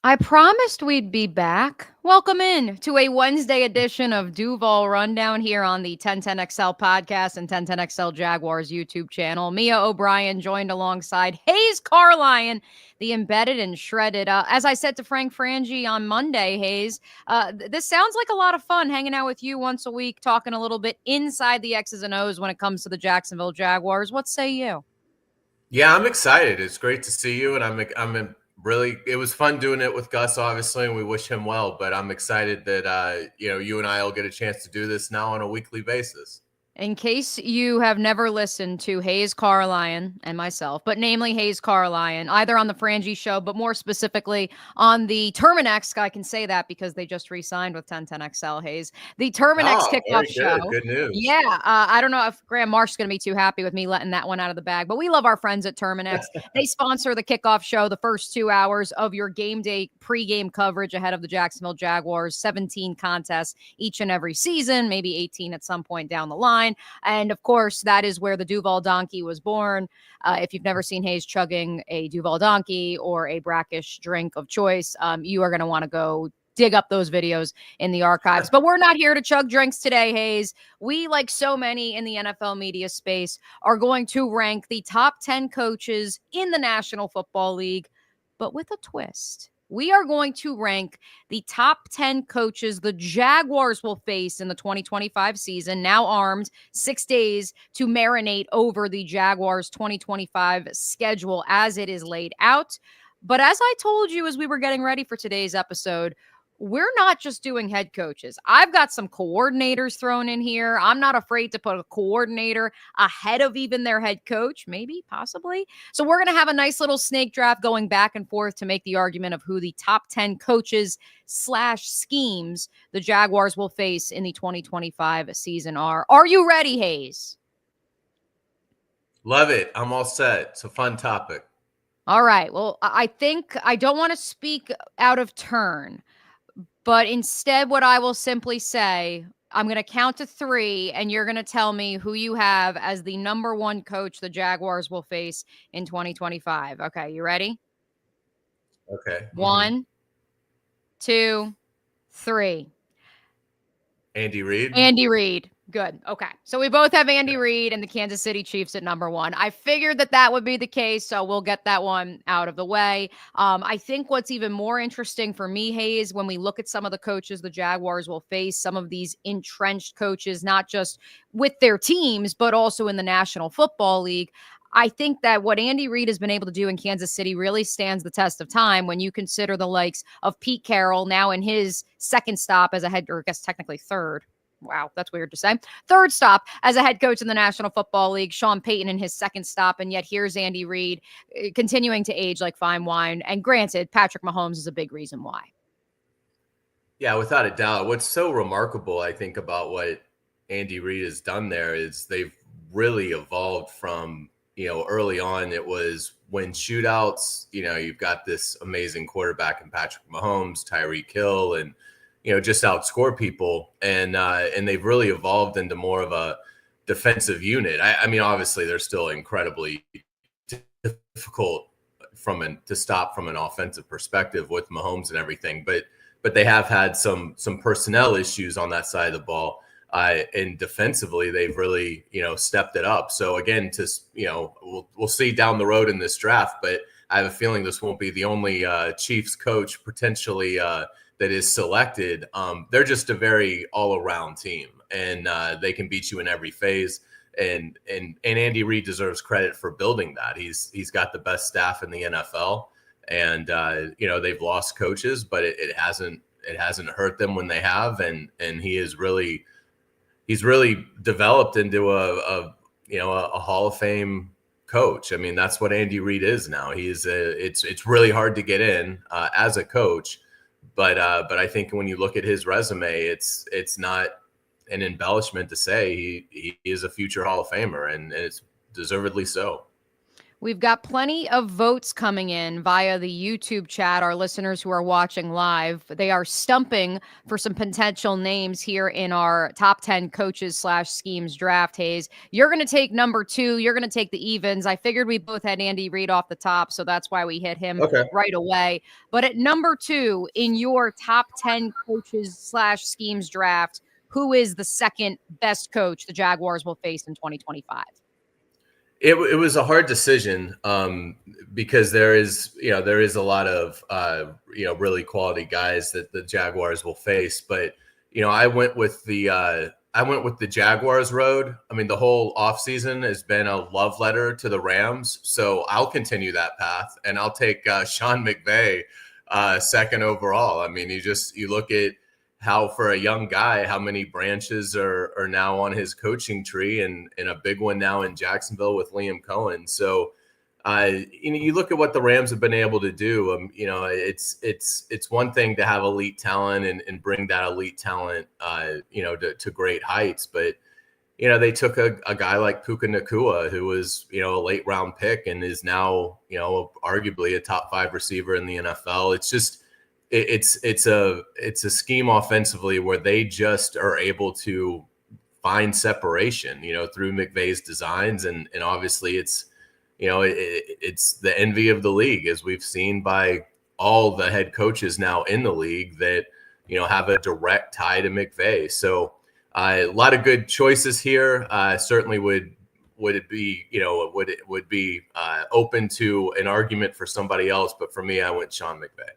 I promised we'd be back. Welcome in to a Wednesday edition of Duval Rundown here on the 1010XL podcast and 1010XL Jaguars YouTube channel. Mia O'Brien joined alongside Hayes Carlyon, the embedded and shredded. As I said to Frank Frangie on Monday, Hayes, this sounds like a lot of fun hanging out with you once a week, talking a little bit inside the X's and O's when it comes to the Jacksonville Jaguars. What say you? Yeah, I'm excited. It's great to see you, and I'm really. It was fun doing it with Gus, obviously, and we wish him well. But I'm excited that you and I will get a chance to do this now on a weekly basis. In case you have never listened to Hayes Carlyon and myself, but namely Hayes Carlyon, either on the Frangie show, but more specifically on the Terminex, I can say that because they just re-signed with 1010XL, Hayes. The Terminex Oh, kickoff very show. good. Good news. Yeah, I don't know if Graham Marsh's going to be too happy with me letting that one out of the bag, but we love our friends at Terminex. They sponsor the kickoff show, the first 2 hours of your game day pregame coverage ahead of the Jacksonville Jaguars, 17 contests each and every season, maybe 18 at some point down the line. And of course, that is where the Duval donkey was born. If you've never seen Hayes chugging a Duval donkey or a brackish drink of choice, you are going to want to go dig up those videos in the archives. But we're not here to chug drinks today, Hayes. We, like so many in the NFL media space, are going to rank the top 10 coaches in the National Football League, but with a twist. We are going to rank the top 10 coaches the Jaguars will face in the 2025 season, now armed 6 days to marinate over the Jaguars 2025 schedule as it is laid out. But as I told you as we were getting ready for today's episode, we're not just doing head coaches. I've got some coordinators thrown in here. I'm not afraid to put a coordinator ahead of even their head coach, maybe, possibly. So we're going to have a nice little snake draft going back and forth to make the argument of who the top 10 coaches / schemes the Jaguars will face in the 2025 season are. Are you ready, Hayes? Love it. I'm all set. It's a fun topic. All right. Well, I think I don't want to speak out of turn. But instead, what I will simply say, I'm going to count to 3, and you're going to tell me who you have as the number 1 coach the Jaguars will face in 2025. Okay, you ready? Okay. 1, 2, 3. Andy Reid. Andy Reid. Good. Okay. So we both have Andy Reid and the Kansas City Chiefs at number 1. I figured that would be the case, so we'll get that one out of the way. I think what's even more interesting for me, Hayes, when we look at some of the coaches the Jaguars will face, some of these entrenched coaches, not just with their teams, but also in the National Football League, I think that what Andy Reid has been able to do in Kansas City really stands the test of time when you consider the likes of Pete Carroll now in his second stop as a head, or I guess technically third. Wow, that's weird to say. Third stop as a head coach in the National Football League, Sean Payton in his second stop, and yet here's Andy Reid continuing to age like fine wine. And granted, Patrick Mahomes is a big reason why. Yeah, without a doubt. What's so remarkable, I think, about what Andy Reid has done there is they've really evolved from, early on it was when shootouts, you've got this amazing quarterback in Patrick Mahomes, Tyreek Hill, and just outscore people. And they've really evolved into more of a defensive unit. I mean, obviously they're still incredibly difficult to stop from an offensive perspective with Mahomes and everything, but they have had some personnel issues on that side of the ball. And defensively, they've really, stepped it up. So again, we'll see down the road in this draft, but I have a feeling this won't be the only Chiefs coach potentially that is selected. They're just a very all-around team, and they can beat you in every phase. And Andy Reid deserves credit for building that. He's got the best staff in the NFL, and they've lost coaches, but it hasn't hurt them when they have. And he's really developed into a Hall of Fame coach. I mean, that's what Andy Reid is now. It's really hard to get in as a coach. But I think when you look at his resume, it's not an embellishment to say he is a future Hall of Famer, and it's deservedly so. We've got plenty of votes coming in via the YouTube chat. Our listeners who are watching live, they are stumping for some potential names here in our top 10 coaches / schemes draft. Hayes, you're going to take number 2. You're going to take the evens. I figured we both had Andy Reid off the top, so that's why we hit him right away. But at number 2 in your top 10 coaches / schemes draft, who is the second best coach the Jaguars will face in 2025? It was a hard decision because there is a lot of really quality guys that the Jaguars will face, but I went with the Jaguars road. I mean, the whole offseason has been a love letter to the Rams, so I'll continue that path and I'll take Sean McVay second overall. I mean, you look at how, for a young guy, how many branches are now on his coaching tree, and a big one now in Jacksonville with Liam Cohen. So, you look at what the Rams have been able to do. It's one thing to have elite talent and bring that elite talent, to great heights. But, they took a guy like Puka Nacua, who was, a late round pick and is now, arguably a top 5 receiver in the NFL. It's just, it's a scheme offensively where they just are able to find separation, through McVay's designs. And obviously it's the envy of the league, as we've seen by all the head coaches now in the league that, have a direct tie to McVay. So a lot of good choices here. Certainly would it be, would be open to an argument for somebody else. But for me, I went Sean McVay.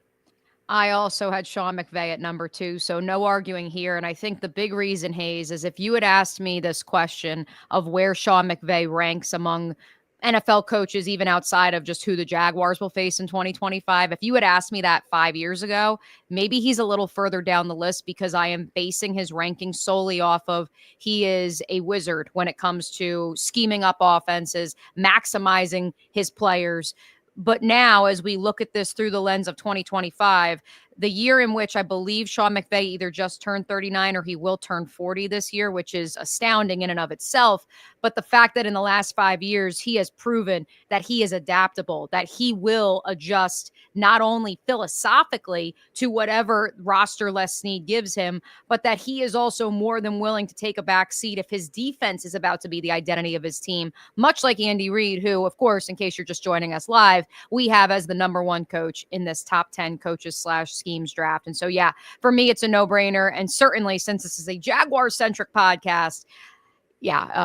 I also had Sean McVay at number 2, so no arguing here. And I think the big reason, Hayes, is if you had asked me this question of where Sean McVay ranks among NFL coaches, even outside of just who the Jaguars will face in 2025, if you had asked me that 5 years ago, maybe he's a little further down the list, because I am basing his ranking solely off of he is a wizard when it comes to scheming up offenses, maximizing his players. But now, as we look at this through the lens of 2025, the year in which I believe Sean McVay either just turned 39 or he will turn 40 this year, which is astounding in and of itself. But the fact that in the last 5 years, he has proven that he is adaptable, that he will adjust not only philosophically to whatever roster Les Snead gives him, but that he is also more than willing to take a back seat if his defense is about to be the identity of his team, much like Andy Reid, who, of course, in case you're just joining us live, we have as the number 1 coach in this top 10 coaches / schemes draft. And so, yeah, for me, it's a no-brainer. And certainly, since this is a Jaguar-centric podcast,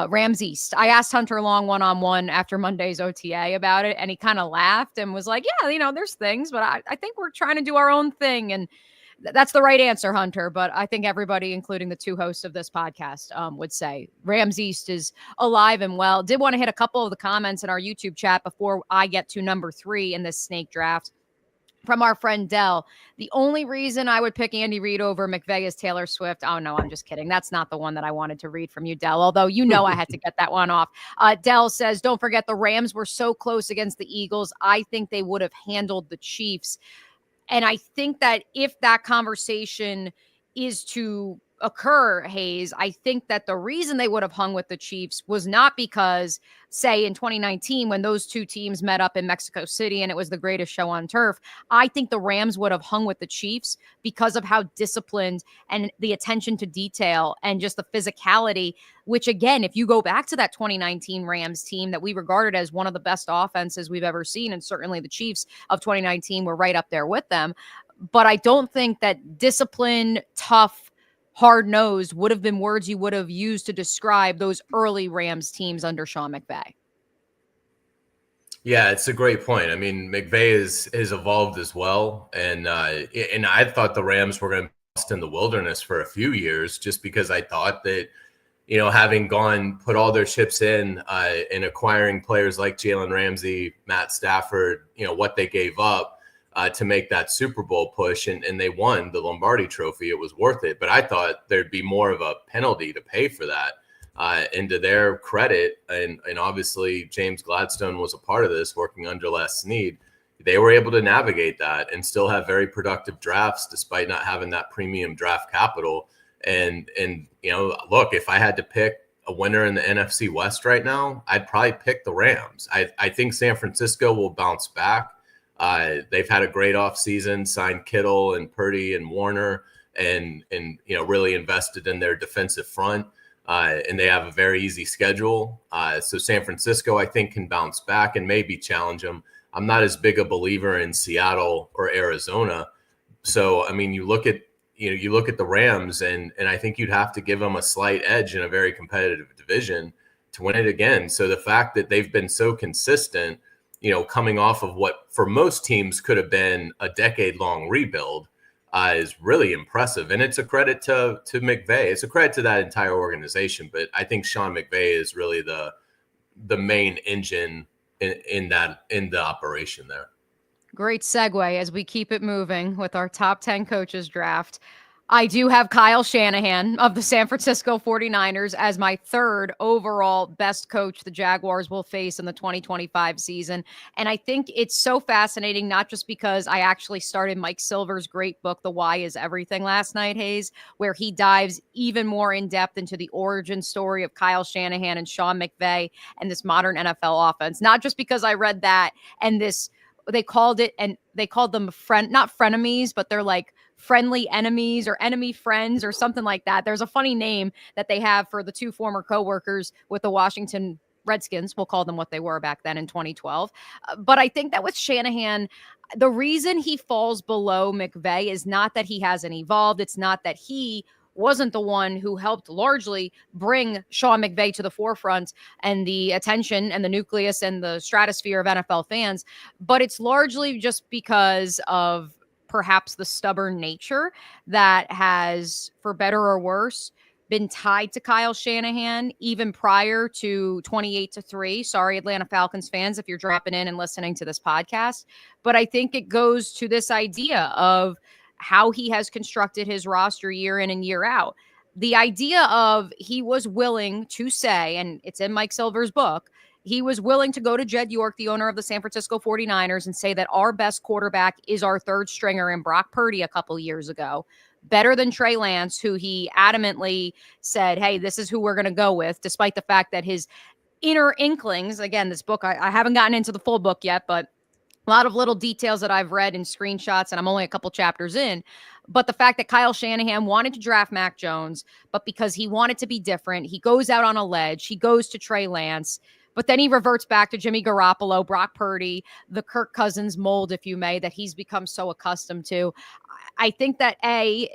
Rams East. I asked Hunter Long one-on-one after Monday's OTA about it, and he kind of laughed and was like, yeah, there's things, but I think we're trying to do our own thing. And that's the right answer, Hunter. But I think everybody, including the 2 hosts of this podcast, would say Rams East is alive and well. Did want to hit a couple of the comments in our YouTube chat before I get to number 3 in this snake draft. From our friend Dell, the only reason I would pick Andy Reid over McVay is Taylor Swift. Oh, no, I'm just kidding. That's not the one that I wanted to read from you, Dell, although I had to get that one off. Dell says, don't forget the Rams were so close against the Eagles. I think they would have handled the Chiefs. And I think that if that conversation is to occur, Hayes, I think that the reason they would have hung with the Chiefs was not because, say, in 2019, when those 2 teams met up in Mexico City and it was the greatest show on turf, I think the Rams would have hung with the Chiefs because of how disciplined and the attention to detail and just the physicality, which, again, if you go back to that 2019 Rams team that we regarded as one of the best offenses we've ever seen, and certainly the Chiefs of 2019 were right up there with them. But I don't think that discipline, tough, hard-nosed would have been words you would have used to describe those early Rams teams under Sean McVay. Yeah, it's a great point. I mean, McVay has evolved as well. And I thought the Rams were going to be lost in the wilderness for a few years, just because I thought that, having put all their chips in acquiring players like Jalen Ramsey, Matt Stafford, what they gave up to make that Super Bowl push, and they won the Lombardi Trophy. It was worth it. But I thought there'd be more of a penalty to pay for that. And to their credit, and obviously James Gladstone was a part of this, working under Les Snead, they were able to navigate that and still have very productive drafts despite not having that premium draft capital. And look, if I had to pick a winner in the NFC West right now, I'd probably pick the Rams. I think San Francisco will bounce back. They've had a great offseason, signed Kittle and Purdy and Warner, and really invested in their defensive front. And they have a very easy schedule. So San Francisco, I think, can bounce back and maybe challenge them. I'm not as big a believer in Seattle or Arizona. So, I mean, you look at the Rams, and I think you'd have to give them a slight edge in a very competitive division to win it again. So the fact that they've been so consistent, coming off of what for most teams could have been a decade-long rebuild, is really impressive. And it's a credit to McVay. It's a credit to that entire organization. But I think Sean McVay is really the main engine in the operation there. Great segue as we keep it moving with our top 10 coaches draft. I do have Kyle Shanahan of the San Francisco 49ers as my third overall best coach the Jaguars will face in the 2025 season. And I think it's so fascinating, not just because I actually started Mike Silver's great book, The Why is Everything, last night, Hayes, where he dives even more in depth into the origin story of Kyle Shanahan and Sean McVay and this modern NFL offense. Not just because I read that and this, they called them not frenemies, but they're like friendly enemies or enemy friends or something like that. There's a funny name that they have for the two former coworkers with the Washington Redskins. We'll call them what they were back then in 2012. But I think that with Shanahan, the reason he falls below McVay is not that he hasn't evolved. It's not that he wasn't the one who helped largely bring Sean McVay to the forefront and the attention and the nucleus and the stratosphere of NFL fans. But it's largely just because of perhaps the stubborn nature that has, for better or worse, been tied to Kyle Shanahan even prior to 28-3. Sorry, Atlanta Falcons fans, if you're dropping in and listening to this podcast. But I think it goes to this idea of how he has constructed his roster year in and year out. The idea of he was willing to say, and it's in Mike Silver's book, he was willing to go to Jed York, the owner of the San Francisco 49ers, and say that our best quarterback is our third stringer in Brock Purdy a couple years ago. Better than Trey Lance, who he adamantly said, hey, this is who we're going to go with, despite the fact that his inner inklings, again, this book, I haven't gotten into the full book yet, but a lot of little details that I've read in screenshots, and I'm only a couple chapters in. But the fact that Kyle Shanahan wanted to draft Mac Jones, but because he wanted to be different, he goes out on a ledge. He goes to Trey Lance. But then he reverts back to Jimmy Garoppolo, Brock Purdy, the Kirk Cousins mold, if you may, that he's become so accustomed to. I think that,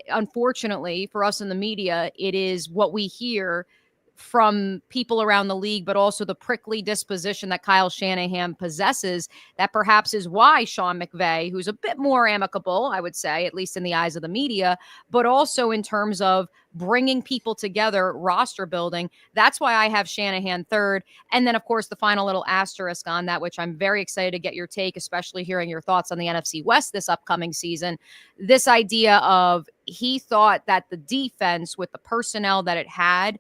unfortunately, for us in the media, it is what we hear from people around the league, but also the prickly disposition that Kyle Shanahan possesses, that perhaps is why Sean McVay, who's a bit more amicable, I would say, at least in the eyes of the media, but also in terms of bringing people together, roster building, that's why I have Shanahan third. And then, of course, the final little asterisk on that, which I'm very excited to get your take, especially hearing your thoughts on the NFC West this upcoming season. This idea of he thought that the defense, with the personnel that it had,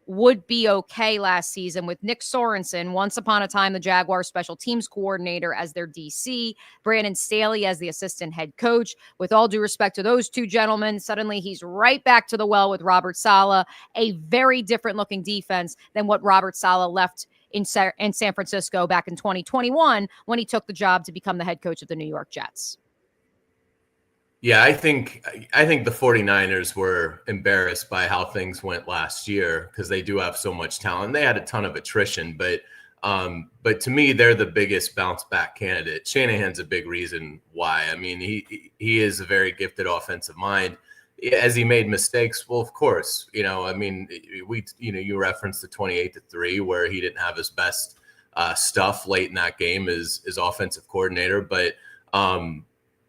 would be okay last season with Nick Sorensen, once upon a time the Jaguars special teams coordinator, as their DC, Brandon Staley as the assistant head coach. With all due respect to those two gentlemen, suddenly he's right back to the well with Robert Saleh, a very different looking defense than what Robert Saleh left in San Francisco back in 2021 when he took the job to become the head coach of the New York Jets. Yeah, I think the 49ers were embarrassed by how things went last year because they do have so much talent. They had a ton of attrition, but to me, they're the biggest bounce back candidate. Shanahan's a big reason why. I mean, he is a very gifted offensive mind. As he made mistakes, well, of course, I mean, you referenced the 28-3 where he didn't have his best stuff late in that game as offensive coordinator,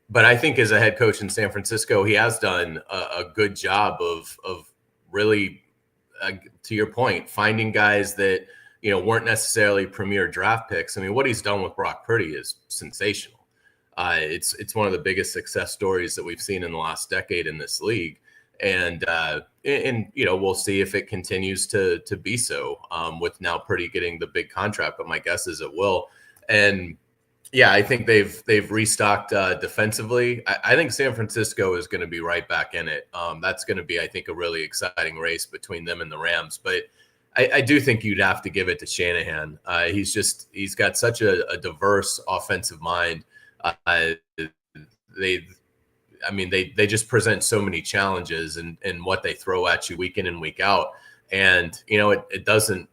But I think as a head coach in San Francisco, he has done a good job of really, to your point, finding guys that, weren't necessarily premier draft picks. I mean, what he's done with Brock Purdy is sensational. It's one of the biggest success stories that we've seen in the last decade in this league. And we'll see if it continues to be so with now Purdy getting the big contract, but my guess is it will. And yeah, I think they've restocked defensively. I think San Francisco is going to be right back in it. That's going to be, I think, a really exciting race between them and the Rams. But I do think you'd have to give it to Shanahan. He's got such a diverse offensive mind. They just present so many challenges in what they throw at you week in and week out. And, it doesn't,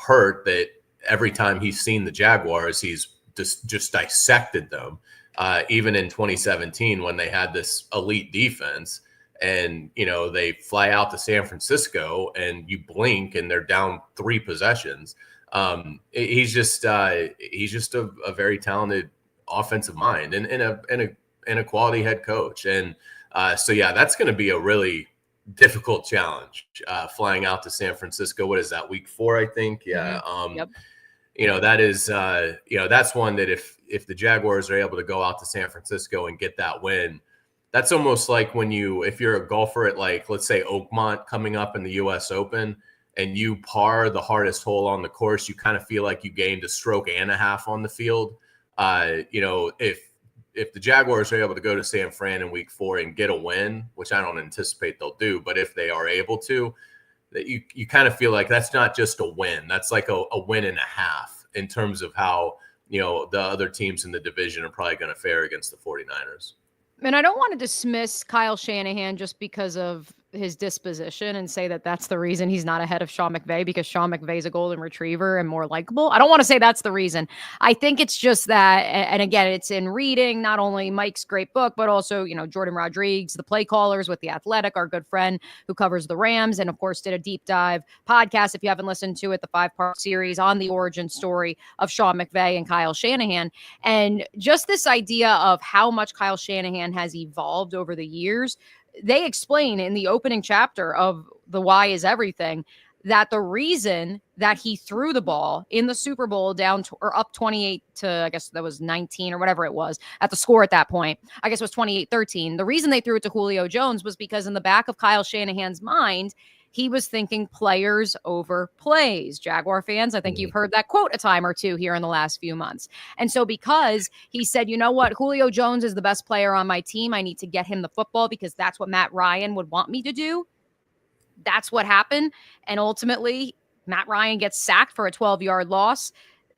hurt that every time he's seen the Jaguars, he's just dissected them. Even in 2017, when they had this elite defense and, they fly out to San Francisco and you blink and they're down 3 possessions. He's just a very talented offensive mind and a quality head coach. And so that's going to be a really difficult challenge, flying out to San Francisco. What is that, week 4, I think? Yeah. Yep. That is, that's one that if the Jaguars are able to go out to San Francisco and get that win, that's almost like if you're a golfer at, like, let's say Oakmont coming up in the U.S. Open and you par the hardest hole on the course, you kind of feel like you gained a stroke and a half on the field. If the Jaguars are able to go to San Fran in week 4 and get a win, which I don't anticipate they'll do, but if they are able to, that you kind of feel like that's not just a win. That's like a win and a half in terms of how, the other teams in the division are probably going to fare against the 49ers. And I don't want to dismiss Kyle Shanahan just because of his disposition and say that that's the reason he's not ahead of Sean McVay, because Sean McVay's a golden retriever and more likable. I don't want to say that's the reason. I think it's just that, and again, it's in reading not only Mike's great book, but also, Jordan Rodriguez, the play callers with The Athletic, our good friend who covers the Rams, and of course did a deep dive podcast, if you haven't listened to it, the 5-part series on the origin story of Sean McVay and Kyle Shanahan. And just this idea of how much Kyle Shanahan has evolved over the years. They explain in the opening chapter of The Why Is Everything that the reason that he threw the ball in the Super Bowl down or up 28 to, I guess that was 19 or whatever it was at the score at that point, I guess it was 28-13. The reason they threw it to Julio Jones was because in the back of Kyle Shanahan's mind, he was thinking players over plays. Jaguar fans, I think you've heard that quote a time or two here in the last few months. And so because he said, you know what, Julio Jones is the best player on my team, I need to get him the football because that's what Matt Ryan would want me to do. That's what happened. And ultimately, Matt Ryan gets sacked for a 12-yard loss,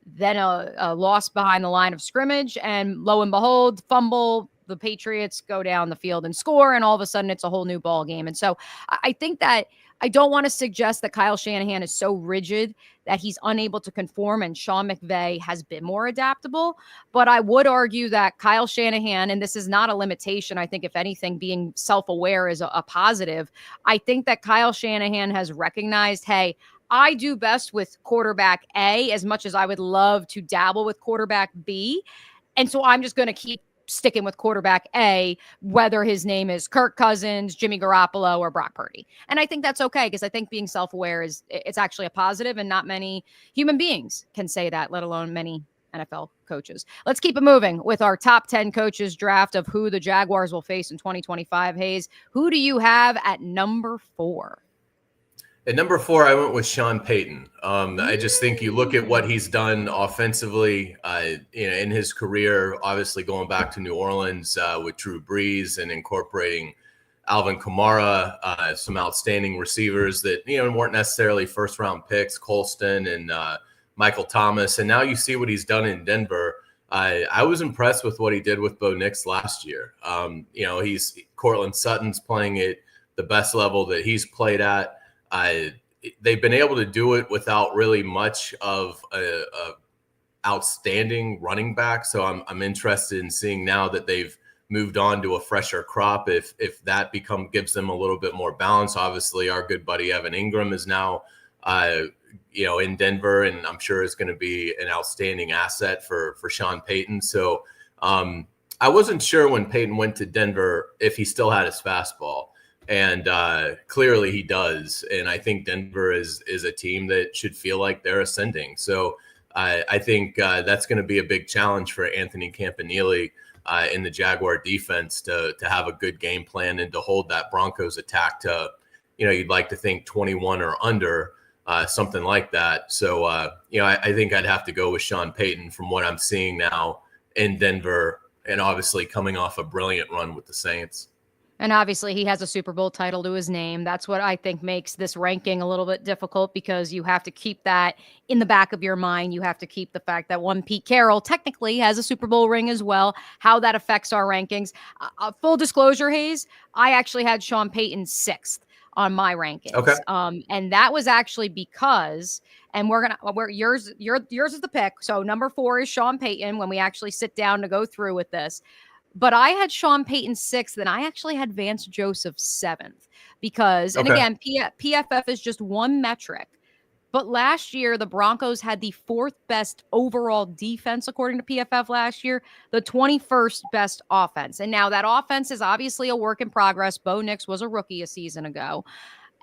then a loss behind the line of scrimmage, and lo and behold, fumble. The Patriots go down the field and score, and all of a sudden it's a whole new ball game. And so I think that I don't want to suggest that Kyle Shanahan is so rigid that he's unable to conform and Sean McVay has been more adaptable. But I would argue that Kyle Shanahan, and this is not a limitation, I think if anything, being self-aware is a positive. I think that Kyle Shanahan has recognized, hey, I do best with quarterback A as much as I would love to dabble with quarterback B. And so I'm just going to keep sticking with quarterback A, whether his name is Kirk Cousins, Jimmy Garoppolo, or Brock Purdy. And I think that's okay, because I think being self-aware it's actually a positive, and not many human beings can say that, let alone many NFL coaches. Let's keep it moving with our top 10 coaches draft of who the Jaguars will face in 2025. Hayes, who do you have at number 4? At number 4, I went with Sean Payton. I just think you look at what he's done offensively in his career, obviously going back to New Orleans with Drew Brees and incorporating Alvin Kamara, some outstanding receivers that weren't necessarily first-round picks, Colston and Michael Thomas. And now you see what he's done in Denver. I was impressed with what he did with Bo Nix last year. Cortland Sutton's playing at the best level that he's played at. They've been able to do it without really much of a outstanding running back. So I'm interested in seeing now that they've moved on to a fresher crop, if that gives them a little bit more balance. Obviously, our good buddy Evan Ingram is now in Denver, and I'm sure is going to be an outstanding asset for Sean Payton. So I wasn't sure when Payton went to Denver if he still had his fastball. And clearly he does. And I think Denver is a team that should feel like they're ascending. So I think that's going to be a big challenge for Anthony Campanile in the Jaguar defense to have a good game plan and to hold that Broncos attack to, you'd like to think 21 or under, something like that. So, I think I'd have to go with Sean Payton from what I'm seeing now in Denver, and obviously coming off a brilliant run with the Saints. And obviously, he has a Super Bowl title to his name. That's what I think makes this ranking a little bit difficult, because you have to keep that in the back of your mind. You have to keep the fact that one Pete Carroll technically has a Super Bowl ring as well, how that affects our rankings. Full disclosure, Hayes, I actually had Sean Payton 6th on my rankings. Okay. And that was actually because, and yours is the pick. So number 4 is Sean Payton when we actually sit down to go through with this. But I had Sean Payton 6th, and I actually had Vance Joseph 7th because, and again, PFF is just one metric. But last year, the Broncos had the 4th best overall defense, according to PFF last year, the 21st best offense. And now that offense is obviously a work in progress. Bo Nix was a rookie a season ago.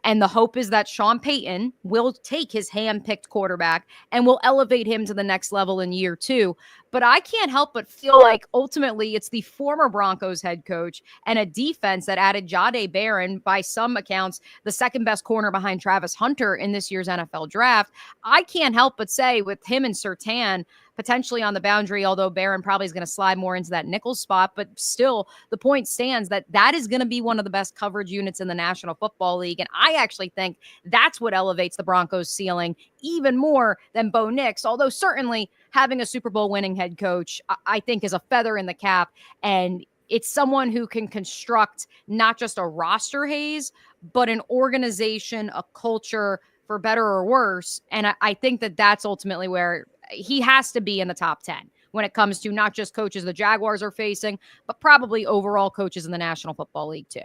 And the hope is that Sean Payton will take his hand-picked quarterback and will elevate him to the next level in year 2. But I can't help but feel like ultimately it's the former Broncos head coach and a defense that added Jahdae Barron, by some accounts, the 2nd best corner behind Travis Hunter in this year's NFL draft. I can't help but say, with him and Surtain potentially on the boundary, although Barron probably is going to slide more into that nickel spot, but still the point stands that that is going to be one of the best coverage units in the National Football League. And I actually think that's what elevates the Broncos ceiling even more than Bo Nix, although certainly having a Super Bowl winning head coach, I think, is a feather in the cap. And it's someone who can construct not just a roster, Hayes, but an organization, a culture, for better or worse. And I think that that's ultimately where he has to be in the top 10 when it comes to not just coaches the Jaguars are facing, but probably overall coaches in the National Football League too.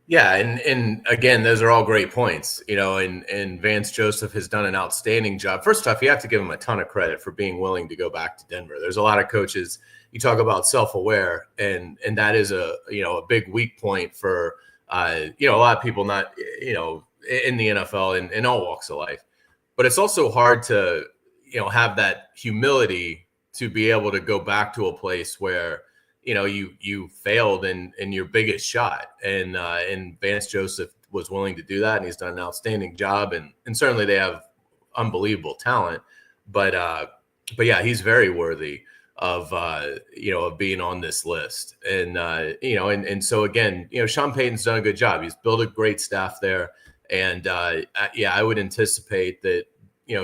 Yeah, and again, those are all great points, and Vance Joseph has done an outstanding job. First off, you have to give him a ton of credit for being willing to go back to Denver. There's a lot of coaches, you talk about self-aware, and that is a big weak point for a lot of people not in the NFL and in all walks of life. But it's also hard to have that humility to be able to go back to a place where you failed in your biggest shot, and Vance Joseph was willing to do that, and he's done an outstanding job, and certainly they have unbelievable talent, but yeah, he's very worthy of of being on this list, and so again, Sean Payton's done a good job. He's built a great staff there, and I would anticipate that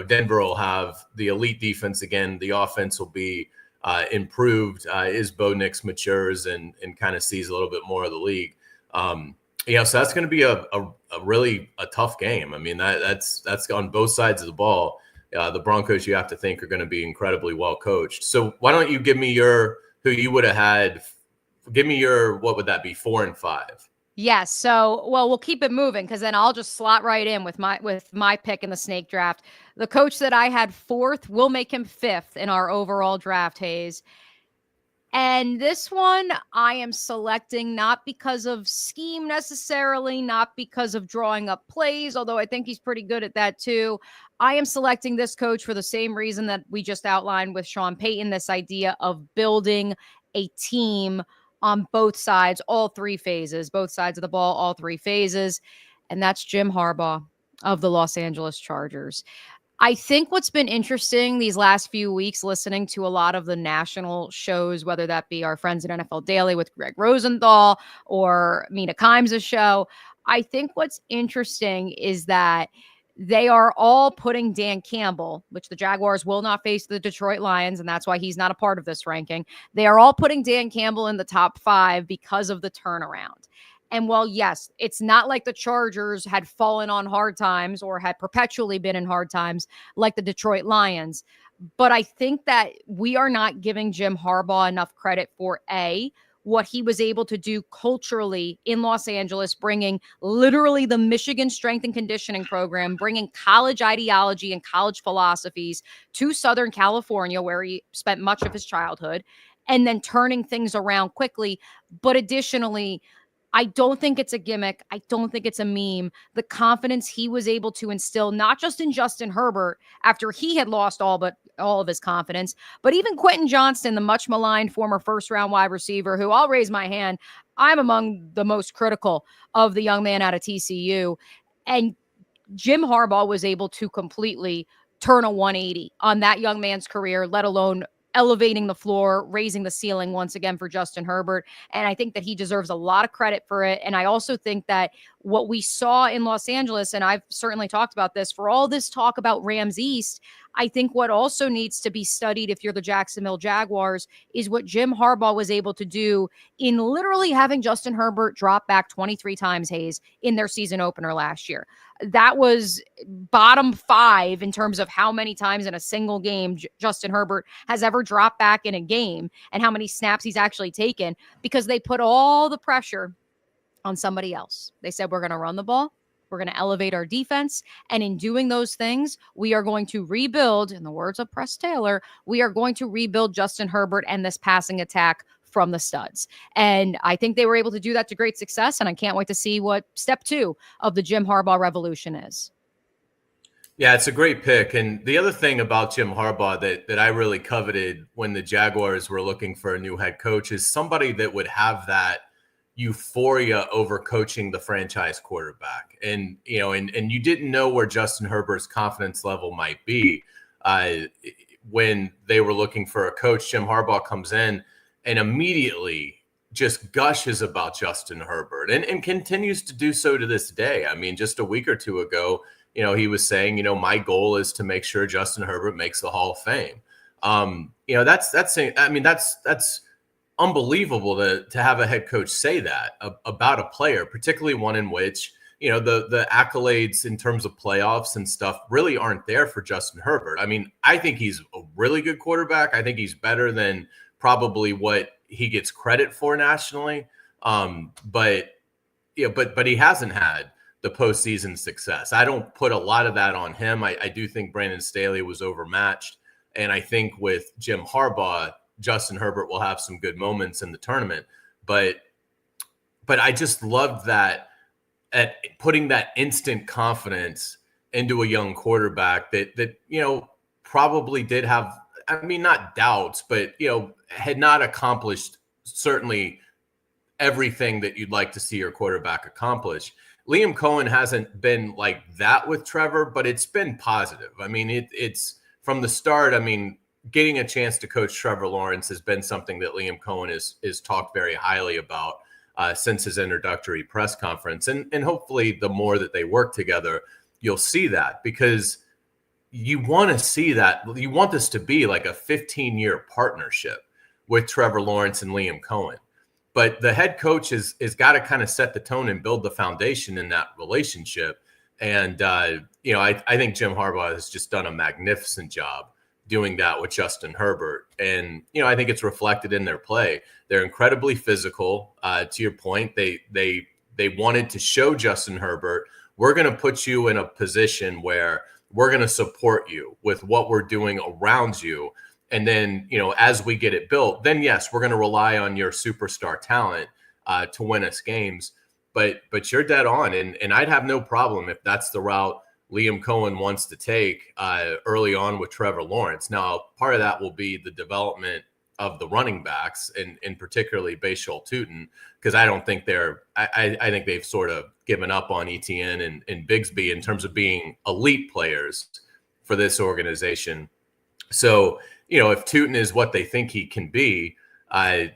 Denver will have the elite defense again. The offense will be improved as Bo Nix matures and kind of sees a little bit more of the league. So that's going to be a really tough game. I mean, that's on both sides of the ball. The Broncos, you have to think, are going to be incredibly well coached. So why don't you give me who you would have had? Give me what would that be, 4 and 5? Yes. So, well, we'll keep it moving because then I'll just slot right in with my pick in the snake draft. The coach that I had 4th, will make him 5th in our overall draft, Hayes. And this one I am selecting not because of scheme necessarily, not because of drawing up plays, although I think he's pretty good at that too. I am selecting this coach for the same reason that we just outlined with Sean Payton, this idea of building a team on both sides, all 3 phases, both sides of the ball, all 3 phases. And that's Jim Harbaugh of the Los Angeles Chargers. I think what's been interesting these last few weeks, listening to a lot of the national shows, whether that be our friends at NFL Daily with Greg Rosenthal or Mina Kimes' show, I think what's interesting is that they are all putting Dan Campbell, which the Jaguars will not face the Detroit Lions, and that's why he's not a part of this ranking. They are all putting Dan Campbell in the top 5 because of the turnaround. And while, yes, it's not like the Chargers had fallen on hard times or had perpetually been in hard times like the Detroit Lions, but I think that we are not giving Jim Harbaugh enough credit for what he was able to do culturally in Los Angeles, bringing literally the Michigan Strength and Conditioning Program, bringing college ideology and college philosophies to Southern California, where he spent much of his childhood, and then turning things around quickly. But additionally, I don't think it's a gimmick. I don't think it's a meme. The confidence he was able to instill, not just in Justin Herbert after he had lost all of his confidence, but even Quentin Johnston, the much maligned former 1st-round wide receiver, who, I'll raise my hand, I'm among the most critical of the young man out of TCU. And Jim Harbaugh was able to completely turn a 180 on that young man's career, let alone elevating the floor, raising the ceiling once again for Justin Herbert. And I think that he deserves a lot of credit for it. And I also think that what we saw in Los Angeles, and I've certainly talked about this, for all this talk about Rams East, I think what also needs to be studied if you're the Jacksonville Jaguars is what Jim Harbaugh was able to do in literally having Justin Herbert drop back 23 times, Hayes, in their season opener last year. That was bottom 5 in terms of how many times in a single game Justin Herbert has ever dropped back in a game and how many snaps he's actually taken, because they put all the pressure on somebody else. They said, we're going to run the ball. We're going to elevate our defense. And in doing those things, we are going to rebuild, in the words of Press Taylor, we are going to rebuild Justin Herbert and this passing attack from the studs. And I think they were able to do that to great success. And I can't wait to see what step 2 of the Jim Harbaugh revolution is. Yeah, it's a great pick. And the other thing about Jim Harbaugh that I really coveted when the Jaguars were looking for a new head coach is somebody that would have that euphoria over coaching the franchise quarterback. And, you know, and you didn't know where Justin Herbert's confidence level might be when they were looking for a coach. Jim Harbaugh comes in and immediately just gushes about Justin Herbert and continues to do so to this day. I mean, just a week or two ago, you know, he was saying, you know, my goal is to make sure Justin Herbert makes the Hall of Fame. You know, that's unbelievable to have a head coach say that about a player, particularly one in which, you know, the accolades in terms of playoffs and stuff really aren't there for Justin Herbert. I mean, I think he's a really good quarterback. I think he's better than probably what he gets credit for nationally. But he hasn't had the postseason success. I don't put a lot of that on him. I do think Brandon Staley was overmatched. And I think with Jim Harbaugh, Justin Herbert will have some good moments in the tournament. But I just loved that at putting that instant confidence into a young quarterback that, you know, probably did have, I mean, not doubts, but, you know, had not accomplished certainly everything that you'd like to see your quarterback accomplish. Liam Cohen hasn't been like that with Trevor, but it's been positive. I mean, it's from the start. I mean, getting a chance to coach Trevor Lawrence has been something that Liam Cohen is talked very highly about since his introductory press conference. And hopefully the more that they work together, you'll see that, because you want to see that. You want this to be like a 15-year partnership with Trevor Lawrence and Liam Cohen. But the head coach is got to kind of set the tone and build the foundation in that relationship. And, you know, I think Jim Harbaugh has just done a magnificent job doing that with Justin Herbert. And, you know, I think it's reflected in their play. They're incredibly physical. To your point, they wanted to show Justin Herbert, we're going to put you in a position where we're going to support you with what we're doing around you. And then, you know, as we get it built, then yes, we're going to rely on your superstar talent to win us games. But you're dead on. And I'd have no problem if that's the route Liam Cohen wants to take early on with Trevor Lawrence. Now, part of that will be the development of the running backs, and particularly Bashal Tutin, because I don't think I think they've sort of given up on Etienne and Bigsby in terms of being elite players for this organization. So, you know, if Tutin is what they think he can be,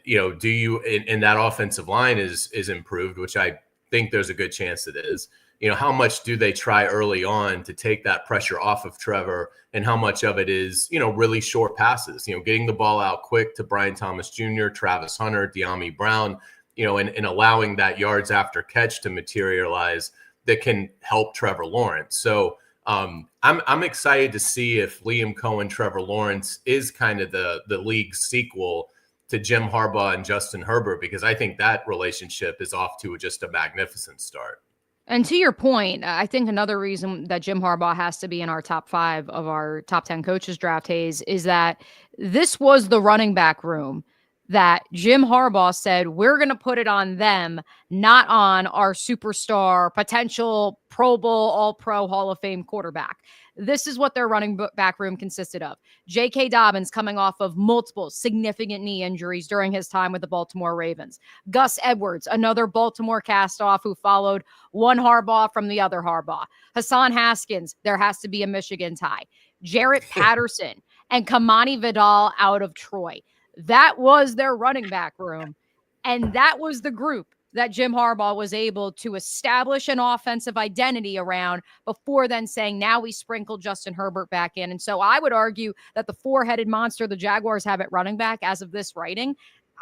you know, do you, and that offensive line is improved, which I think there's a good chance it is. You know, how much do they try early on to take that pressure off of Trevor, and how much of it is, you know, really short passes, you know, getting the ball out quick to Brian Thomas Jr., Travis Hunter, De'Ami Brown, you know, and allowing that yards after catch to materialize that can help Trevor Lawrence. So I'm excited to see if Liam Cohen, Trevor Lawrence is kind of the league sequel to Jim Harbaugh and Justin Herbert, because I think that relationship is off to just a magnificent start. And to your point, I think another reason that Jim Harbaugh has to be in our top 5 of our top 10 coaches draft, Hayes, is that this was the running back room that Jim Harbaugh said, we're going to put it on them, not on our superstar, potential Pro Bowl, All-Pro, Hall of Fame quarterback. This is what their running back room consisted of. J.K. Dobbins coming off of multiple significant knee injuries during his time with the Baltimore Ravens. Gus Edwards, another Baltimore cast-off who followed one Harbaugh from the other Harbaugh. Hassan Haskins, there has to be a Michigan tie. Jarrett Patterson. and Kamani Vidal out of Troy. That was their running back room. And that was the group that Jim Harbaugh was able to establish an offensive identity around before then saying, now we sprinkle Justin Herbert back in. And so I would argue that the four-headed monster the Jaguars have at running back as of this writing,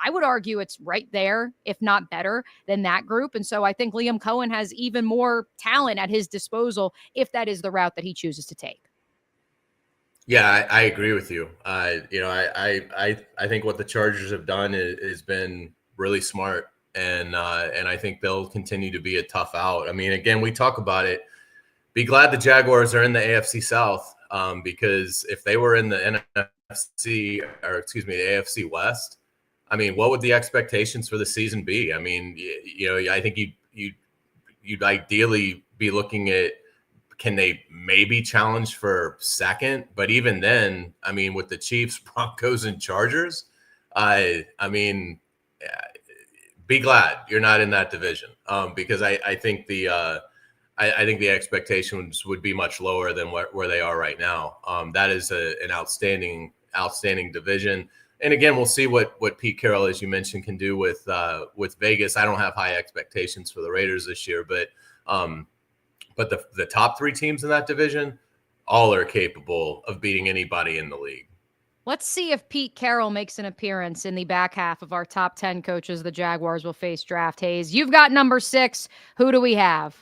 I would argue it's right there, if not better than that group. And so I think Liam Cohen has even more talent at his disposal if that is the route that he chooses to take. Yeah, I agree with you. I think what the Chargers have done has been really smart, and I think they'll continue to be a tough out. I mean, again, we talk about it. Be glad the Jaguars are in the AFC South, because if they were in the NFC, or the AFC West, I mean, what would the expectations for the season be? I mean, I think you'd ideally be looking at, can they maybe challenge for second? But even then, I mean, with the Chiefs, Broncos, and Chargers, I mean, be glad you're not in that division, because I think the expectations would be much lower than where they are right now. That is an outstanding division. And again, we'll see what Pete Carroll, as you mentioned, can do with Vegas. I don't have high expectations for the Raiders this year, but the top three teams in that division, all are capable of beating anybody in the league. Let's see if Pete Carroll makes an appearance in the back half of our top 10 coaches the Jaguars will face draft. Hayes, you've got number 6. Who do we have?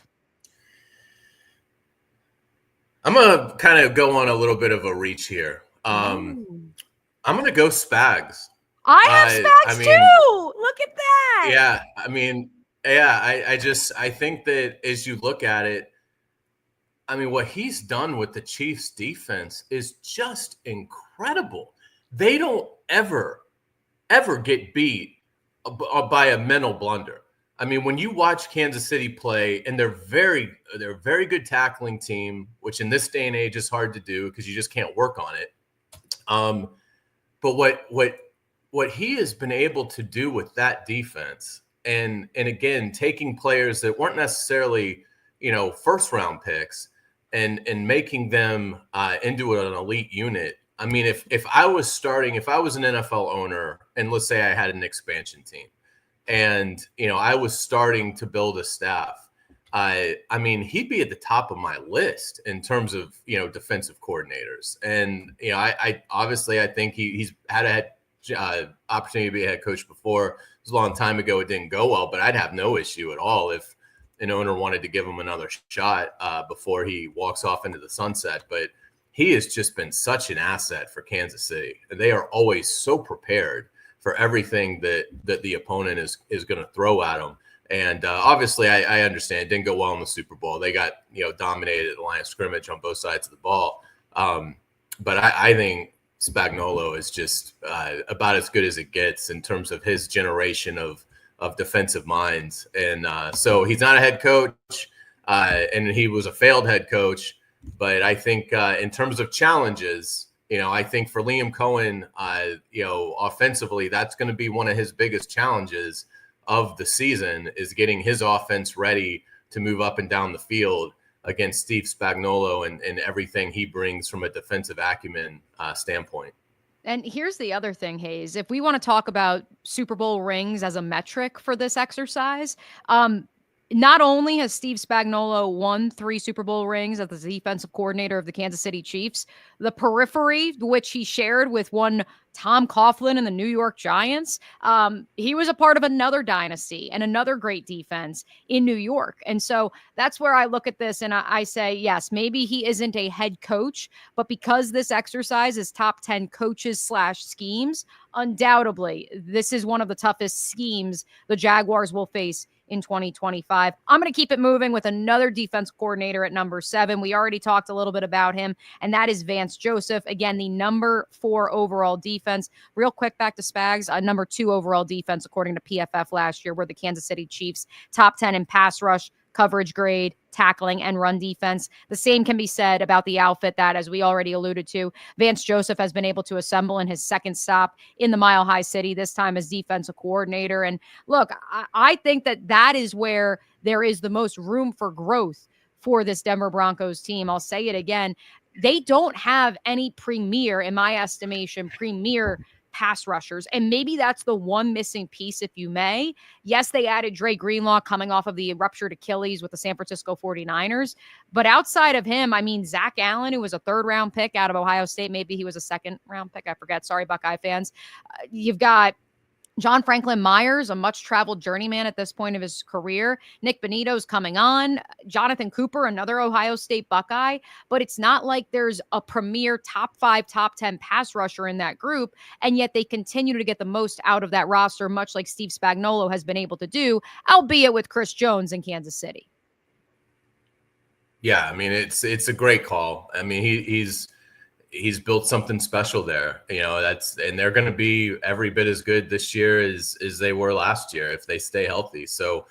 I'm going to kind of go on a little bit of a reach here. I'm going to go Spags. I have Spags too. Look at that. Yeah. I mean, yeah, I think that as you look at it, I mean, what he's done with the Chiefs defense is just incredible. They don't ever get beat by a mental blunder. I mean, when you watch Kansas City play, and they're a very good tackling team, which in this day and age is hard to do because you just can't work on it. But what he has been able to do with that defense, and again, taking players that weren't necessarily, first round picks and making them into an elite unit. I mean, if I was an NFL owner, and let's say I had an expansion team, and I was starting to build a staff, I mean, he'd be at the top of my list in terms of defensive coordinators. And I obviously, I think he's had a opportunity to be a head coach before. It was a long time ago. It didn't go well, but I'd have no issue at all if an owner wanted to give him another shot before he walks off into the sunset. But he has just been such an asset for Kansas City. They are always so prepared for everything that the opponent is going to throw at them. And obviously, I understand it didn't go well in the Super Bowl. They got dominated at the line of scrimmage on both sides of the ball. But I think Spagnuolo is just about as good as it gets in terms of his generation of defensive minds. And so he's not a head coach, and he was a failed head coach. But I think in terms of challenges, I think for Liam Cohen, offensively, that's going to be one of his biggest challenges of the season, is getting his offense ready to move up and down the field against Steve Spagnuolo and everything he brings from a defensive acumen standpoint. And here's the other thing, Hayes. If we want to talk about Super Bowl rings as a metric for this exercise, not only has Steve Spagnuolo won 3 Super Bowl rings as the defensive coordinator of the Kansas City Chiefs, the periphery, which he shared with one Tom Coughlin and the New York Giants, he was a part of another dynasty and another great defense in New York. And so that's where I look at this and I say, yes, maybe he isn't a head coach, but because this exercise is top 10 coaches / schemes, undoubtedly, this is one of the toughest schemes the Jaguars will face in 2025. I'm going to keep it moving with another defense coordinator at number 7. We already talked a little bit about him, and that is Vance Joseph. Again, the number 4 overall defense. Real quick, back to Spags, number 2 overall defense, according to PFF last year, were the Kansas City Chiefs, top 10 in pass rush, coverage grade, tackling, and run defense. The same can be said about the outfit that, as we already alluded to, Vance Joseph has been able to assemble in his second stop in the Mile High City, this time as defensive coordinator. And look, I think that is where there is the most room for growth for this Denver Broncos team. I'll say it again. they don't have any premier, in my estimation, premier pass rushers. And maybe that's the one missing piece, if you may. Yes, they added Dre Greenlaw coming off of the ruptured Achilles with the San Francisco 49ers. But outside of him, I mean, Zach Allen, who was a 3rd-round pick out of Ohio State, maybe he was a 2nd-round pick. I forget. Sorry, Buckeye fans. You've got John Franklin Myers, a much-traveled journeyman at this point of his career. Nick Benito's coming on. Jonathan Cooper, another Ohio State Buckeye. But it's not like there's a premier top 5, top 10 pass rusher in that group, and yet they continue to get the most out of that roster, much like Steve Spagnuolo has been able to do, albeit with Chris Jones in Kansas City. Yeah, I mean, it's a great call. I mean, he's built something special there, and they're going to be every bit as good this year as they were last year if they stay healthy. So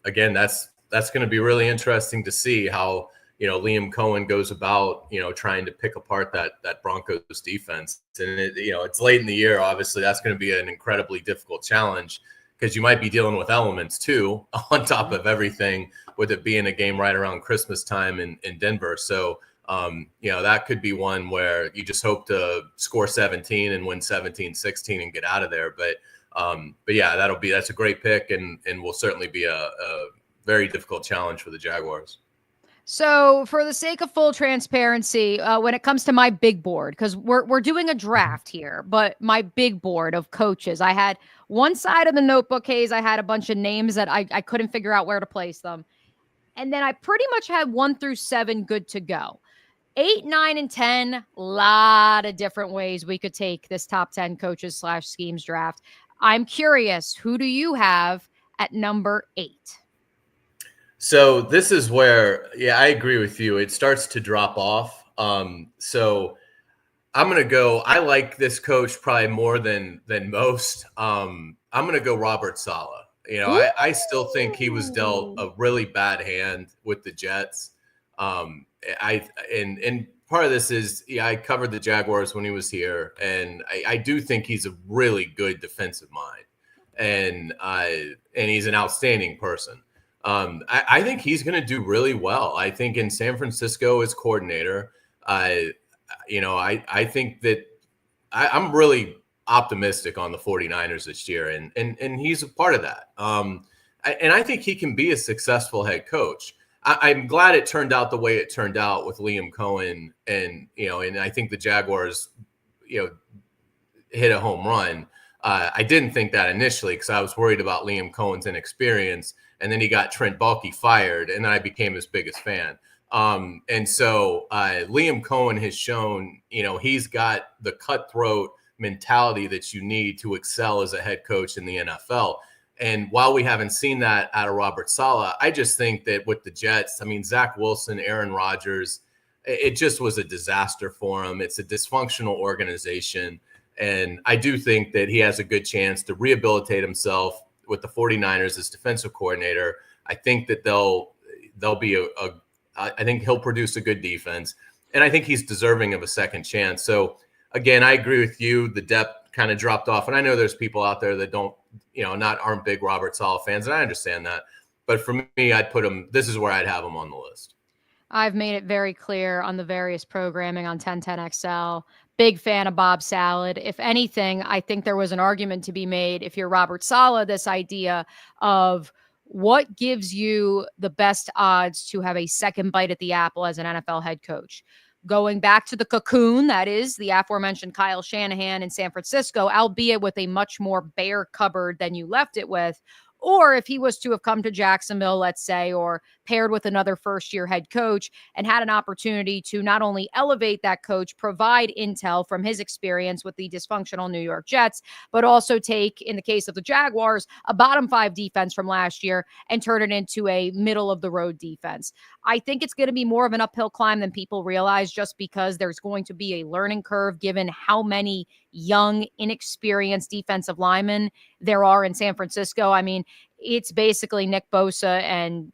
again, that's going to be really interesting to see how, Liam Cohen goes about, trying to pick apart that Broncos defense. And it's late in the year. Obviously that's going to be an incredibly difficult challenge because you might be dealing with elements too, on top of everything, with it being a game right around Christmas time in Denver. So, that could be one where you just hope to score 17 and win 17-16 and get out of there. But yeah, that's a great pick and will certainly be a very difficult challenge for the Jaguars. So for the sake of full transparency, when it comes to my big board, because we're doing a draft here, but my big board of coaches, I had one side of the notebook, Hayes, I had a bunch of names that I couldn't figure out where to place them. And then I pretty much had 1 through 7 good to go. 8, 9, and 10, a lot of different ways we could take this top 10 coaches / schemes draft. I'm curious, who do you have at number 8? So this is where, I agree with you. It starts to drop off. So I'm going to go, I like this coach probably more than most. I'm going to go Robert Saleh. I still think he was dealt a really bad hand with the Jets. And part of this is, I covered the Jaguars when he was here, and I do think he's a really good defensive mind, and he's an outstanding person. I think he's going to do really well. I think in San Francisco as coordinator, I think that I'm really optimistic on the 49ers this year, and he's a part of that. And I think he can be a successful head coach. I'm glad it turned out the way it turned out with Liam Cohen, and I think the Jaguars, hit a home run. I didn't think that initially because I was worried about Liam Cohen's inexperience, and then he got Trent Baalke fired, and then I became his biggest fan. And so Liam Cohen has shown, he's got the cutthroat mentality that you need to excel as a head coach in the NFL. And while we haven't seen that out of Robert Saleh, I just think that with the Jets, Zach Wilson, Aaron Rodgers, it just was a disaster for him. It's a dysfunctional organization. And I do think that he has a good chance to rehabilitate himself with the 49ers as defensive coordinator. I think that they'll be I think he'll produce a good defense. And I think he's deserving of a second chance. So again, I agree with you. The depth kind of dropped off. And I know there's people out there that aren't big Robert Saleh fans, and I understand that. But for me, I'd put him, this is where I'd have him on the list. I've made it very clear on the various programming on 1010XL. Big fan of Bob Saleh. If anything, I think there was an argument to be made, if you're Robert Saleh, this idea of what gives you the best odds to have a second bite at the apple as an NFL head coach. Going back to the cocoon, that is the aforementioned Kyle Shanahan in San Francisco, albeit with a much more bare cupboard than you left it with, or if he was to have come to Jacksonville, let's say, or paired with another first-year head coach and had an opportunity to not only elevate that coach, provide intel from his experience with the dysfunctional New York Jets, but also take, in the case of the Jaguars, a bottom 5 defense from last year and turn it into a middle-of-the-road defense. I think it's going to be more of an uphill climb than people realize, just because there's going to be a learning curve given how many young, inexperienced defensive linemen there are in San Francisco. It's basically Nick Bosa and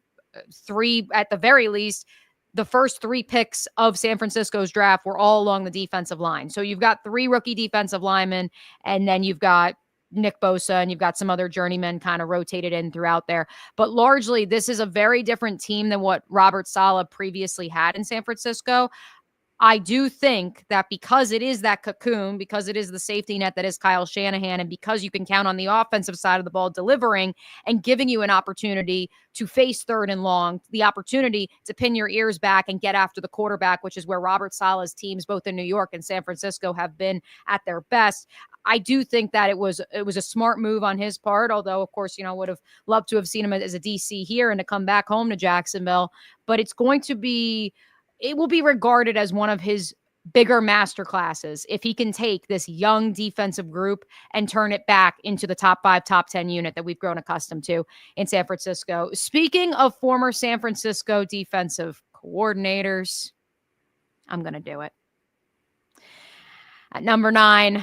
3, at the very least, the first 3 picks of San Francisco's draft were all along the defensive line. So you've got 3 rookie defensive linemen, and then you've got Nick Bosa, and you've got some other journeymen kind of rotated in throughout there. But largely, this is a very different team than what Robert Saleh previously had in San Francisco. I do think that because it is that cocoon, because it is the safety net that is Kyle Shanahan, and because you can count on the offensive side of the ball delivering and giving you an opportunity to face third and long, the opportunity to pin your ears back and get after the quarterback, which is where Robert Saleh's teams, both in New York and San Francisco, have been at their best. I do think that it was a smart move on his part, although, of course, would have loved to have seen him as a DC here and to come back home to Jacksonville. But it will be regarded as one of his bigger master classes if he can take this young defensive group and turn it back into the top 5, top 10 unit that we've grown accustomed to in San Francisco. Speaking of former San Francisco defensive coordinators, I'm going to do it. At number 9,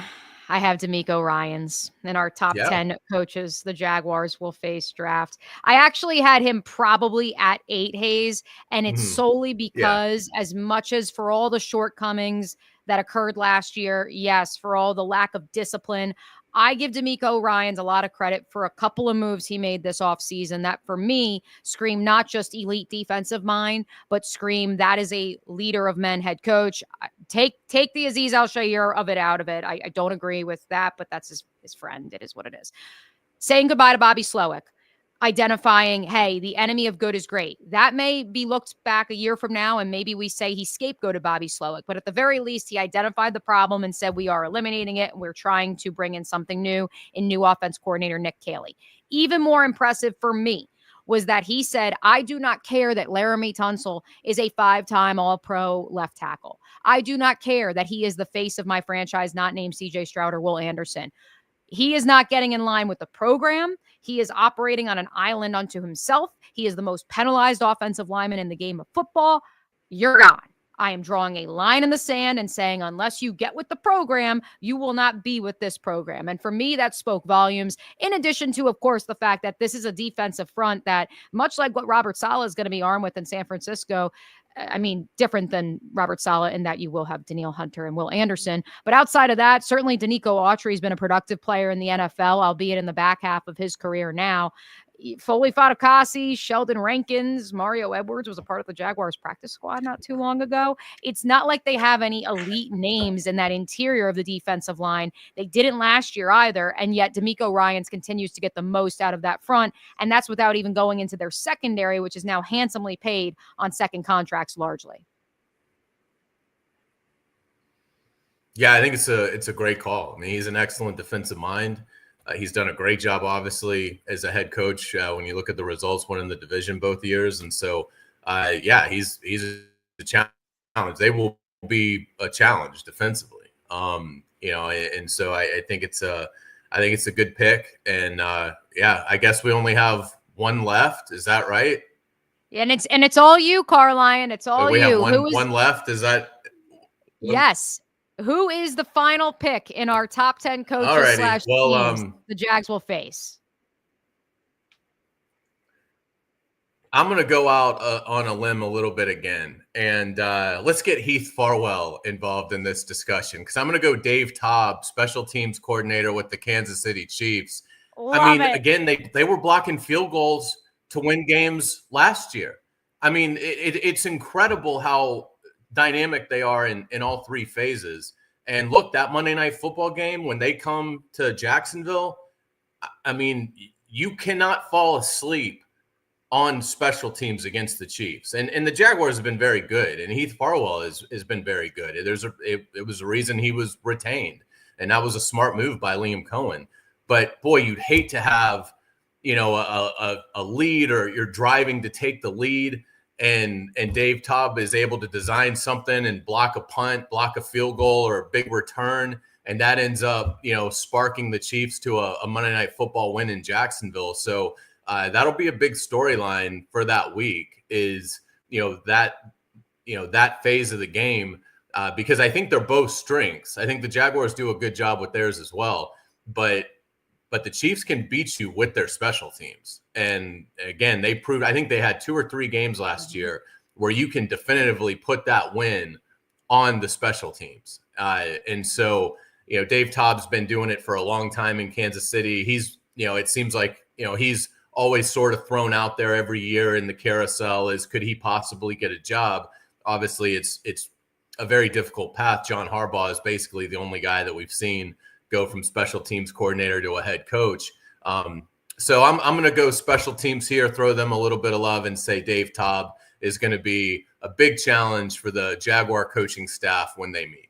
I have DeMeco Ryans in our top 10 coaches the Jaguars will face draft. I actually had him probably at 8, Hayes, and it's solely because as much as for all the shortcomings that occurred last year, yes, for all the lack of discipline, I give DeMeco Ryans a lot of credit for a couple of moves he made this offseason that for me scream not just elite defensive mind, but scream that is a leader of men head coach. Take the Azeez Al-Shaair of it out of it. I don't agree with that, but that's his friend. It is what it is. Saying goodbye to Bobby Slowick. Identifying, hey, the enemy of good is great. That may be looked back a year from now, and maybe we say he scapegoated Bobby Slowick. But at the very least, he identified the problem and said, we are eliminating it, and we're trying to bring in something new in new offense coordinator Nick Caley. Even more impressive for me was that he said, I do not care that Laramie Tunsil is a 5-time All-Pro left tackle. I do not care that he is the face of my franchise, not named C.J. Stroud or Will Anderson. He is not getting in line with the program. He is operating on an island unto himself. He is the most penalized offensive lineman in the game of football. You're gone. I am drawing a line in the sand and saying, unless you get with the program, you will not be with this program. And for me, that spoke volumes, in addition to, of course, the fact that this is a defensive front that, much like what Robert Saleh is going to be armed with in San Francisco, I mean, different than Robert Saleh in that you will have Danielle Hunter and Will Anderson. But outside of that, certainly Danico Autry has been a productive player in the NFL, albeit in the back half of his career now. Foley Fatukasi, Sheldon Rankins, Mario Edwards was a part of the Jaguars practice squad not too long ago. It's not like they have any elite names in that interior of the defensive line. They didn't last year either, and yet DeMeco Ryans continues to get the most out of that front, and that's without even going into their secondary, which is now handsomely paid on second contracts largely. Yeah, I think it's a great call. I mean, he's an excellent defensive mind. He's done a great job, obviously, as a head coach. When you look at the results, winning the division both years, and so, he's a challenge. They will be a challenge defensively. And so I think it's a good pick. And I guess we only have one left. Is that right? And it's all you, Carlyon. It's all we you. Have one left. Is that? Yes. Who is the final pick in our top 10 coaches / teams the Jags will face? I'm going to go out on a limb a little bit again. And let's get Heath Farwell involved in this discussion, because I'm going to go Dave Toub, special teams coordinator with the Kansas City Chiefs. Again, they were blocking field goals to win games last year. I mean, it's incredible how dynamic they are in all three phases. And look, that Monday Night Football game, when they come to Jacksonville, I mean, you cannot fall asleep on special teams against the Chiefs. And the Jaguars have been very good, and Heath Farwell has been very good. It was a reason he was retained, and that was a smart move by Liam Cohen. But boy, you'd hate to have, a lead, or you're driving to take the lead, and Dave Toub is able to design something and block a punt, block a field goal, or a big return, and that ends up, sparking the Chiefs to a Monday Night Football win in Jacksonville. So that'll be a big storyline for that week, is that phase of the game, because I think they're both strengths. I think the Jaguars do a good job with theirs as well, but the Chiefs can beat you with their special teams. And again, they proved, I think they had 2 or 3 games last year where you can definitively put that win on the special teams. And so, Dave Toub's been doing it for a long time in Kansas City. He's, it seems like, he's always sort of thrown out there every year in the carousel is, could he possibly get a job? Obviously it's a very difficult path. John Harbaugh is basically the only guy that we've seen go from special teams coordinator to a head coach. So I'm going to go special teams here, throw them a little bit of love, and say Dave Toub is going to be a big challenge for the Jaguar coaching staff when they meet.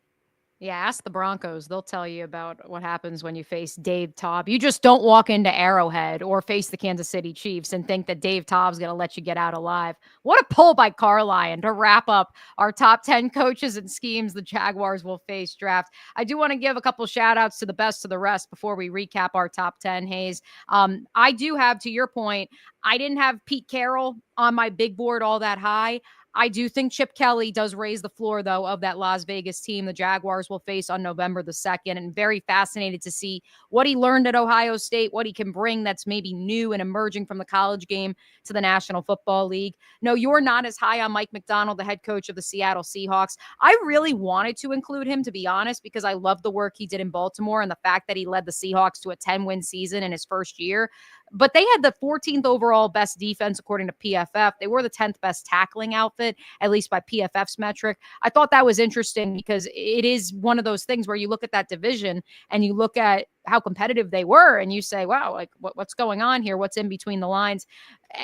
Yeah, ask the Broncos. They'll tell you about what happens when you face Dave Toub. You just don't walk into Arrowhead or face the Kansas City Chiefs and think that Dave Toub's going to let you get out alive. What a pull by Carlyon to wrap up our top 10 coaches and schemes the Jaguars will face draft. I do want to give a couple shout outs to the best of the rest before we recap our top 10, Hayes. I do have, to your point, I didn't have Pete Carroll on my big board all that high. I do think Chip Kelly does raise the floor, though, of that Las Vegas team the Jaguars will face on November the 2nd, and very fascinated to see what he learned at Ohio State, what he can bring that's maybe new and emerging from the college game to the National Football League. No, you're not as high on Mike Macdonald, the head coach of the Seattle Seahawks. I really wanted to include him, to be honest, because I love the work he did in Baltimore and the fact that he led the Seahawks to a 10-win season in his first year. But they had the 14th overall best defense, according to PFF. They were the 10th best tackling outfit, at least by PFF's metric. I thought that was interesting because it is one of those things where you look at that division and you look at how competitive they were and you say, wow, like what's going on here? What's in between the lines?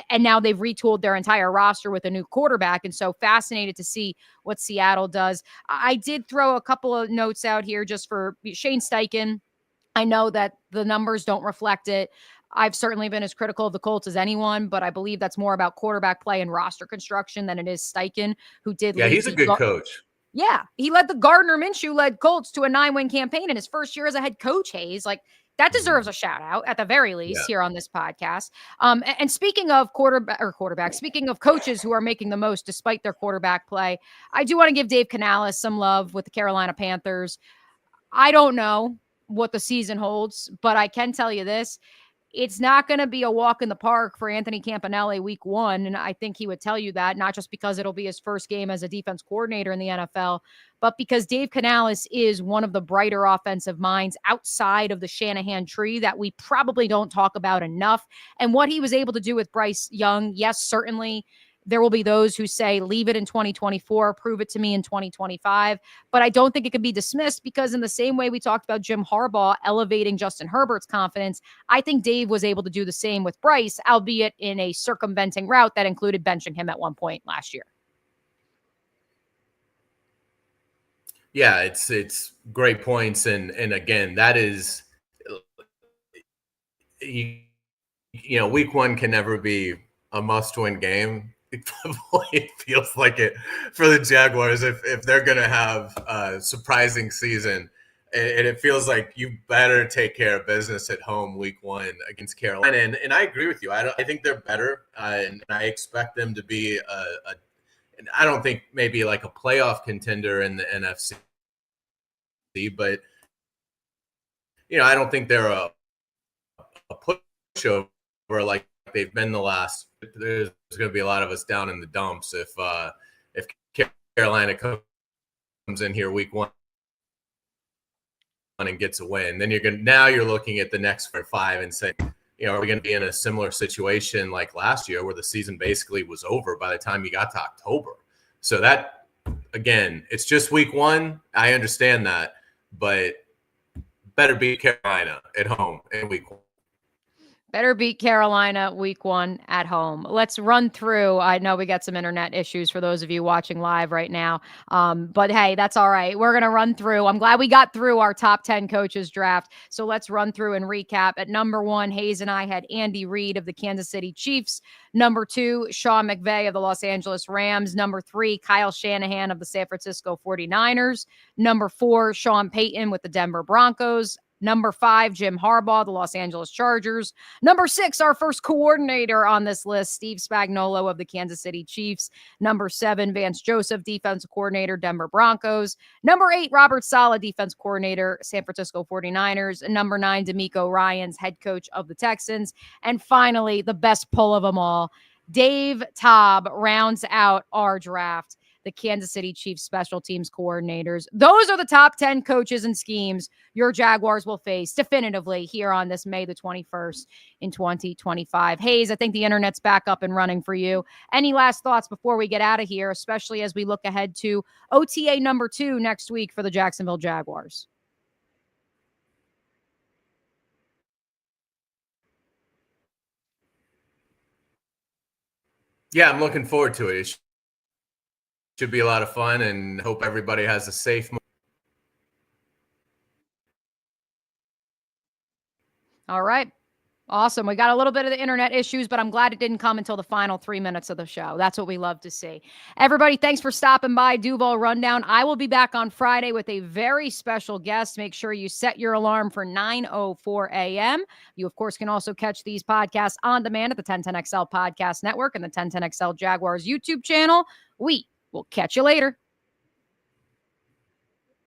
And now they've retooled their entire roster with a new quarterback. And so fascinated to see what Seattle does. I did throw a couple of notes out here just for Shane Steichen. I know that the numbers don't reflect it. I've certainly been as critical of the Colts as anyone, but I believe that's more about quarterback play and roster construction than it is Steichen, who did. Yeah, he's a good coach. Yeah, he led the Gardner Minshew-led Colts to a 9-win campaign in his first year as a head coach, Hayes. Like, that deserves a shout out at the very least here on this podcast. And speaking of quarterback, speaking of coaches who are making the most despite their quarterback play, I do want to give Dave Canales some love with the Carolina Panthers. I don't know what the season holds, but I can tell you this. It's not going to be a walk in the park for Anthony Campanelli week 1. And I think he would tell you that, not just because it'll be his first game as a defense coordinator in the NFL, but because Dave Canales is one of the brighter offensive minds outside of the Shanahan tree that we probably don't talk about enough. And what he was able to do with Bryce Young, yes, certainly there will be those who say, leave it in 2024, prove it to me in 2025. But I don't think it can be dismissed because in the same way we talked about Jim Harbaugh elevating Justin Herbert's confidence, I think Dave was able to do the same with Bryce, albeit in a circumventing route that included benching him at one point last year. Yeah, it's great points. And again, that is, you know, week 1 can never be a must-win game. It feels like it for the Jaguars if they're going to have a surprising season. And it feels like you better take care of business at home week 1 against Carolina. And I agree with you. I think they're better. And I expect them to be and I don't think maybe like a playoff contender in the NFC. But, you know, I don't think they're a pushover like they've been the last. There's going to be a lot of us down in the dumps if Carolina comes in here week 1 and gets a win. Then you're looking at the next 5 and saying, you know, are we going to be in a similar situation like last year where the season basically was over by the time you got to October? So that, again, it's just week 1. I understand that, but better beat Carolina at home in week 1. Better beat Carolina week 1 at home. Let's run through. I know we got some internet issues for those of you watching live right now. But hey, that's all right. We're going to run through. I'm glad we got through our top 10 coaches draft. So let's run through and recap. At number 1, Hayes and I had Andy Reid of the Kansas City Chiefs. Number 2, Sean McVay of the Los Angeles Rams. Number 3, Kyle Shanahan of the San Francisco 49ers. Number 4, Sean Payton with the Denver Broncos. Number 5, Jim Harbaugh, the Los Angeles Chargers. Number 6, our first coordinator on this list, Steve Spagnuolo of the Kansas City Chiefs. Number 7, Vance Joseph, defensive coordinator, Denver Broncos. Number 8, Robert Saleh, defense coordinator, San Francisco 49ers. And number 9, DeMeco Ryans, head coach of the Texans. And finally, the best pull of them all, Dave Toub rounds out our draft. the Kansas City Chiefs special teams coordinators. Those are the top 10 coaches and schemes your Jaguars will face definitively here on this May the 21st in 2025. Hayes, I think the internet's back up and running for you. Any last thoughts before we get out of here, especially as we look ahead to OTA number 2 next week for the Jacksonville Jaguars? Yeah, I'm looking forward to it. It should be a lot of fun, and hope everybody has a safe moment. All right. Awesome. We got a little bit of the internet issues, but I'm glad it didn't come until the final 3 minutes of the show. That's what we love to see. Everybody, thanks for stopping by Duval Rundown. I will be back on Friday with a very special guest. Make sure you set your alarm for 9:04 a.m. You, of course, can also catch these podcasts on demand at the 1010XL Podcast Network and the 1010XL Jaguars YouTube channel. We will catch you later.